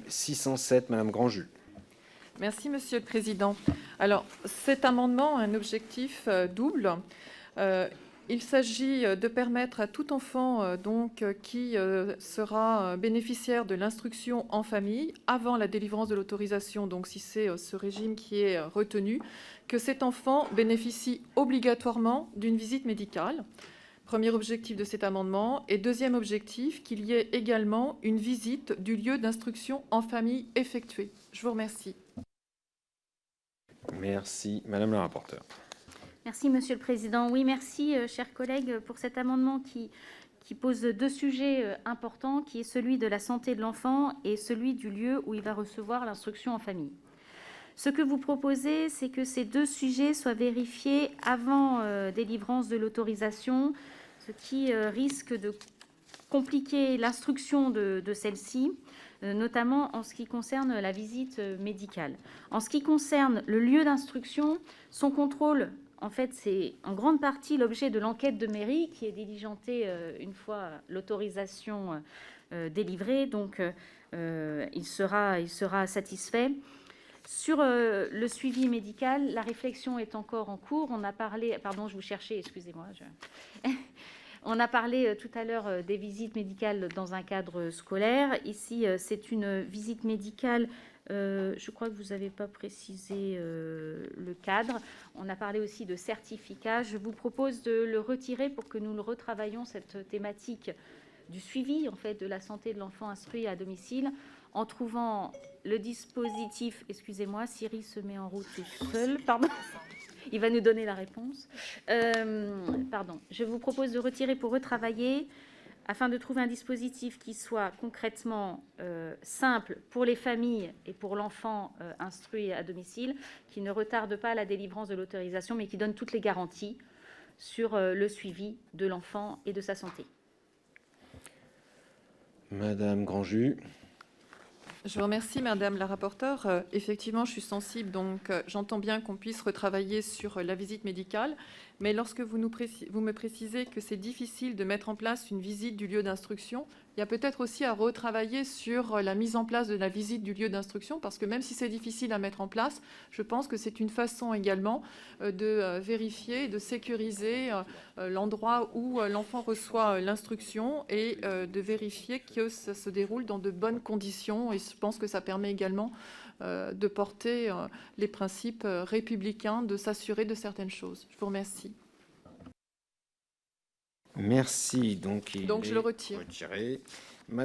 607, Madame Grandjus. Merci, Monsieur le Président. Alors, cet amendement a un objectif double. Il s'agit de permettre à tout enfant qui sera bénéficiaire de l'instruction en famille avant la délivrance de l'autorisation, donc si c'est ce régime qui est retenu, que cet enfant bénéficie obligatoirement d'une visite médicale. Premier objectif de cet amendement. Et deuxième objectif, qu'il y ait également une visite du lieu d'instruction en famille effectuée. Je vous remercie. Merci. Madame la rapporteure. Merci, Monsieur le Président. Oui, merci, chers collègues, pour cet amendement qui pose deux sujets importants, qui est celui de la santé de l'enfant et celui du lieu où il va recevoir l'instruction en famille. Ce que vous proposez, c'est que ces deux sujets soient vérifiés avant délivrance de l'autorisation, ce qui risque de compliquer l'instruction de celle-ci, notamment en ce qui concerne la visite médicale. En ce qui concerne le lieu d'instruction, son contrôle, en fait, c'est en grande partie l'objet de l'enquête de mairie qui est diligentée une fois l'autorisation délivrée, donc il sera satisfait. Sur le suivi médical, la réflexion est encore en cours. On a parlé, pardon, je vous cherchais, excusez-moi. On a parlé tout à l'heure des visites médicales dans un cadre scolaire. Ici, c'est une visite médicale. Je crois que vous n'avez pas précisé le cadre. On a parlé aussi de certificat. Je vous propose de le retirer pour que nous le retravaillions, cette thématique du suivi en fait, de la santé de l'enfant instruit à domicile, en trouvant le dispositif... Excusez-moi, Siri se met en route tout seul. Pardon. Il va nous donner la réponse. Pardon. Je vous propose de retirer pour retravailler afin de trouver un dispositif qui soit concrètement simple pour les familles et pour l'enfant instruit à domicile, qui ne retarde pas la délivrance de l'autorisation, mais qui donne toutes les garanties sur le suivi de l'enfant et de sa santé. Madame Grandjus. Je vous remercie, Madame la rapporteure. Effectivement, je suis sensible, donc j'entends bien qu'on puisse retravailler sur la visite médicale, mais lorsque vous me précisez que c'est difficile de mettre en place une visite du lieu d'instruction, il y a peut-être aussi à retravailler sur la mise en place de la visite du lieu d'instruction, parce que même si c'est difficile à mettre en place, je pense que c'est une façon également de vérifier, de sécuriser l'endroit où l'enfant reçoit l'instruction et de vérifier que ça se déroule dans de bonnes conditions. Et je pense que ça permet également de porter les principes républicains, de s'assurer de certaines choses. Je vous remercie. Merci. Donc, je le retire. Retiré.